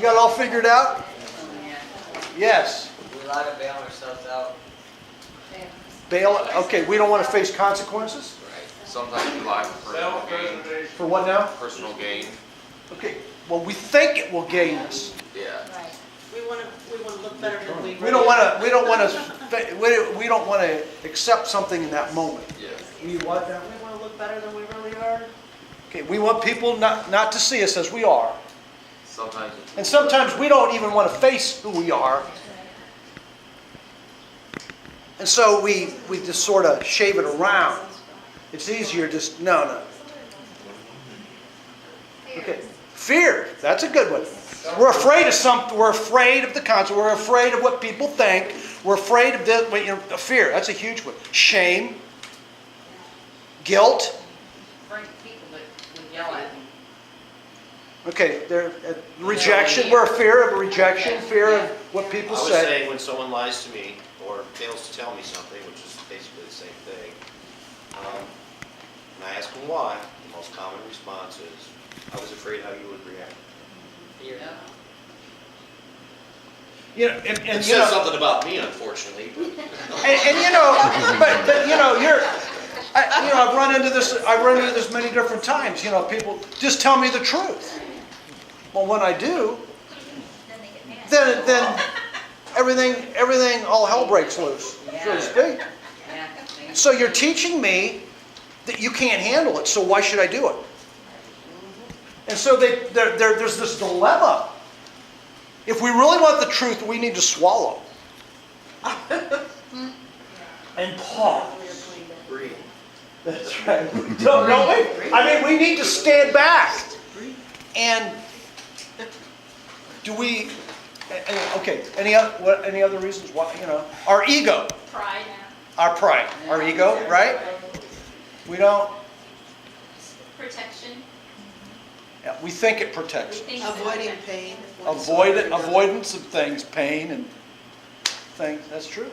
got it all figured out? Yes. We lie to bail ourselves out. Bail, okay, we don't want to face consequences? Right. Sometimes we lie for personal gain. For what now? Personal gain. Okay, well, we think it will gain us. Yeah. Right. We want to look better than we We don't want to accept something in that moment. Yeah. We what now? We want to look better than we really are. Okay, we want people not to see us as we are. Sometimes And sometimes we don't even want to face who we are. And so we just sort of shave it around. It's easier just, no. Okay, fear, that's a good one. We're afraid of something. We're afraid of the consequences. We're afraid of what people think. We're afraid of fear. That's a huge one. Shame, guilt. Afraid of people that would yell at me. Okay, rejection. We're a fear of rejection, fear of what people I was say. saying when someone lies to me or fails to tell me something, which is basically the same thing, and I ask them why, the most common response is, I was afraid how you would react. Fear. Yeah. You know, It and says something about me, unfortunately. But I've run into this many different times. You know, people just tell me the truth. Well, when I do, then everything, all hell breaks loose, so to speak. Yeah. So you're teaching me that you can't handle it. So why should I do it? And so there's this dilemma. If we really want the truth, we need to swallow and pause. breathe. That's right. Don't we? I mean, we need to stand back. And do we? Okay. Any other reasons why? You know, our ego, Pride. our pride, our ego, right? We don't. Protection. Yeah, we think it protects us. Avoiding pain. Avoidance of things, pain and things. That's true.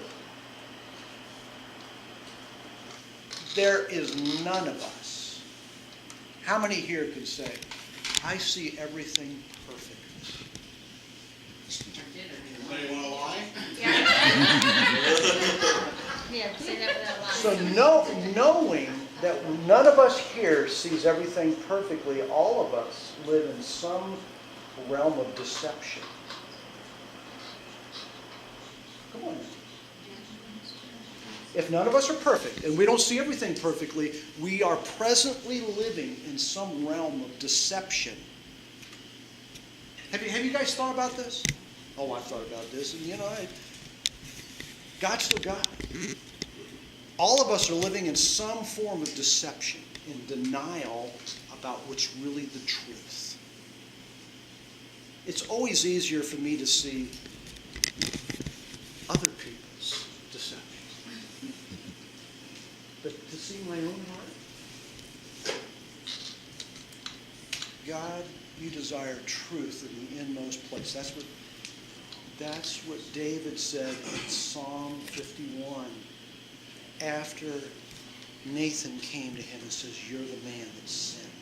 There is none of us. How many here could say, I see everything perfect? Anybody want to lie? Yeah, say that without lying. So knowing that none of us here sees everything perfectly, all of us live in some realm of deception. Come on. If none of us are perfect, and we don't see everything perfectly, we are presently living in some realm of deception. Have you guys thought about this? Oh, I've thought about this, and God's still God. All of us are living in some form of deception, in denial about what's really the truth. It's always easier for me to see other people's deceptions. But to see my own heart, God, you desire truth in the inmost place. That's what David said in Psalm 51 after Nathan came to him and says, you're the man that sinned.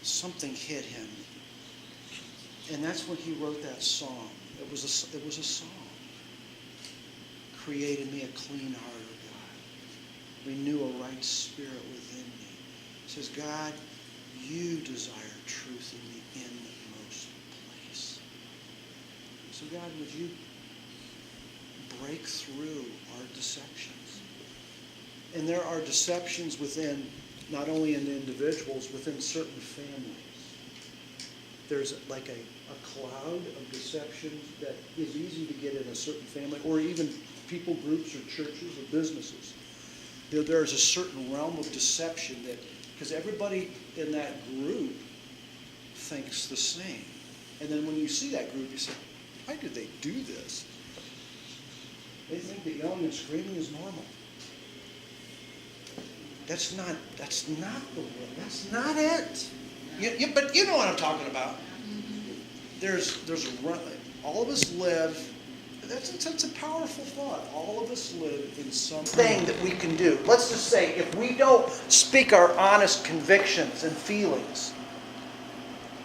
Something hit him. And that's when he wrote that song. It was a song. Create in me a clean heart, O God. Renew a right spirit within me. He says, God, you desire truth in the inmost place. So God, would you break through our deceptions? And there are deceptions within, not only in individuals, within certain families. There's like a cloud of deception that is easy to get in a certain family, or even people groups or churches or businesses. There's a certain realm of deception that, because everybody in that group thinks the same. And then when you see that group, you say, why did they do this? They think that yelling and screaming is normal. That's not the will. That's not it. But you know what I'm talking about. There's all of us live. That's a powerful thought. All of us live in something that we can do. Let's just say if we don't speak our honest convictions and feelings,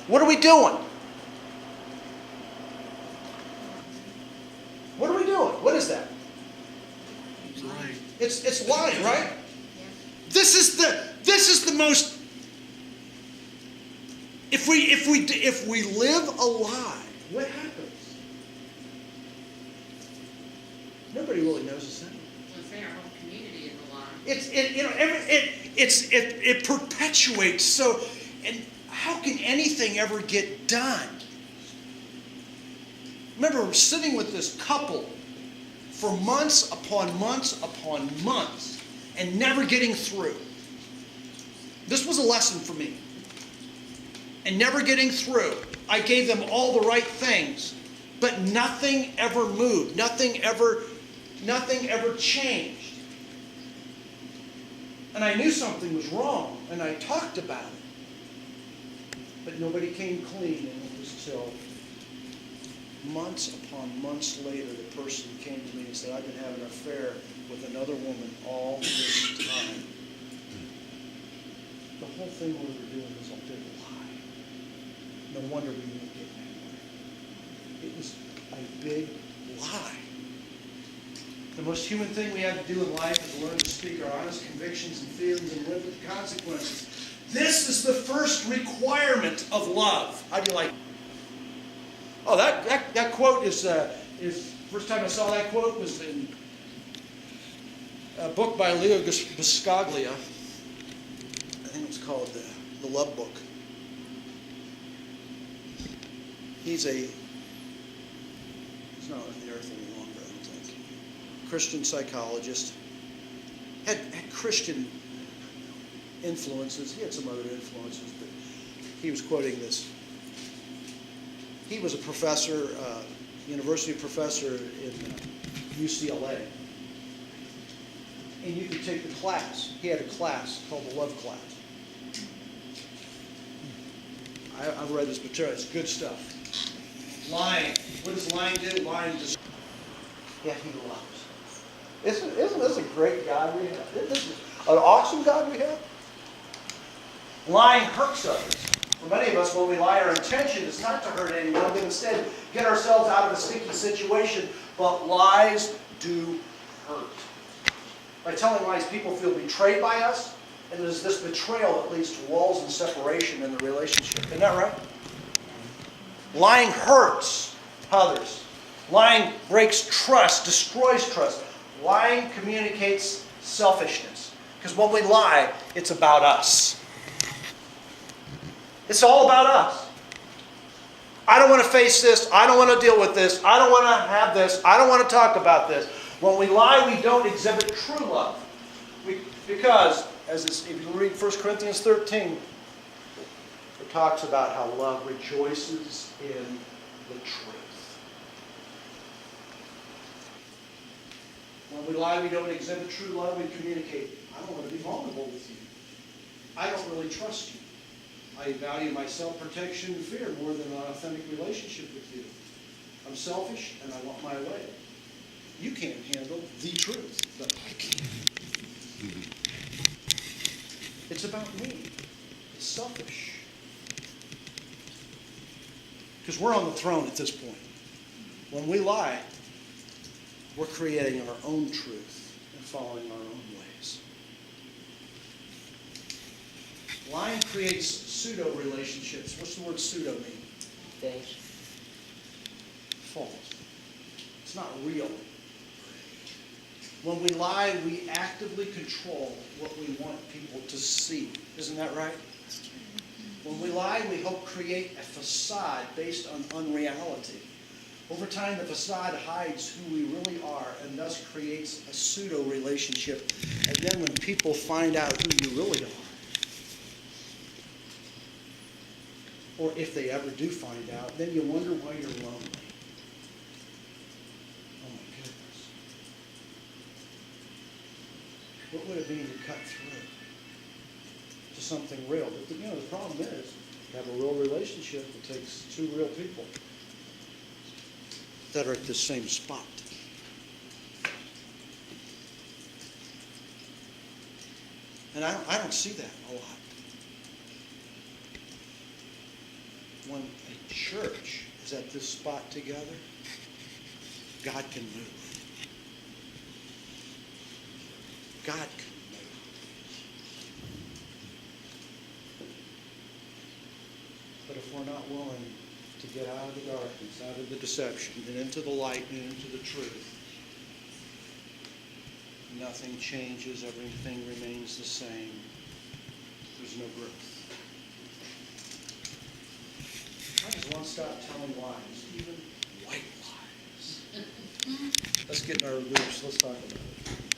what are we doing? lying, right? This is the most. If we live a lie, what happens? Nobody really knows us anyway. Let's say our whole community is a lie. It perpetuates. So, and how can anything ever get done? Remember sitting with this couple for months upon months upon months and never getting through. This was a lesson for me. And never getting through. I gave them all the right things, but nothing ever moved. Nothing ever changed. And I knew something was wrong, and I talked about it. But nobody came clean, and it was till months upon months later the person came to me and said, I've been having an affair with another woman all this time. The whole thing we were doing was a big lie. No wonder we didn't get anywhere. It was a big lie. The most human thing we have to do in life is learn to speak our honest convictions and feelings and live with consequences. This is the first requirement of love. How do you like it? Oh, that quote is first time I saw that quote was in a book by Leo Buscaglia. I think it was called The Love Book. He's not on the earth any longer, I don't think. Christian psychologist. Had Christian influences. He had some other influences, but he was quoting this. He was a professor, university professor in UCLA. And you could take the class. He had a class called the Love Class. I've read this material. It's good stuff. Lying. What does lying do? Lying does. Yeah, he loves. Isn't this a great God we have? Isn't this an awesome God we have? Lying hurts others. For many of us, when we lie, our intention is not to hurt anyone, but instead get ourselves out of a sticky situation. But lies do hurt. By telling lies, people feel betrayed by us, and there's this betrayal that leads to walls and separation in the relationship. Isn't that right? Lying hurts others. Lying breaks trust, destroys trust. Lying communicates selfishness. Because when we lie, it's about us. It's all about us. I don't want to face this. I don't want to deal with this. I don't want to have this. I don't want to talk about this. When we lie, we don't exhibit true love. Because, if you read 1 Corinthians 13, it talks about how love rejoices in the truth. When we lie, we don't exhibit true love. We communicate, I don't want to be vulnerable with you. I don't really trust you. I value my self-protection and fear more than an authentic relationship with you. I'm selfish and I want my way. You can't handle the truth, but I can. It's about me. It's selfish. Because we're on the throne at this point. When we lie, we're creating our own truth and following our own ways. Lying creates pseudo-relationships. What's the word pseudo mean? False. False. It's not real. When we lie, we actively control what we want people to see. Isn't that right? When we lie, we help create a facade based on unreality. Over time, the facade hides who we really are and thus creates a pseudo-relationship. And then when people find out who you really are, or if they ever do find out, then you wonder why you're lonely. Oh my goodness. What would it mean to cut through to something real? But the problem is, you have a real relationship, it takes two real people that are at the same spot. And I don't see that a lot. When a church is at this spot together, God can move. God can know. But if we're not willing to get out of the darkness, out of the deception, and into the light and into the truth, nothing changes, everything remains the same. There's no growth. Might as well stop telling lies, even white lies. Let's get in our groups, let's talk about it.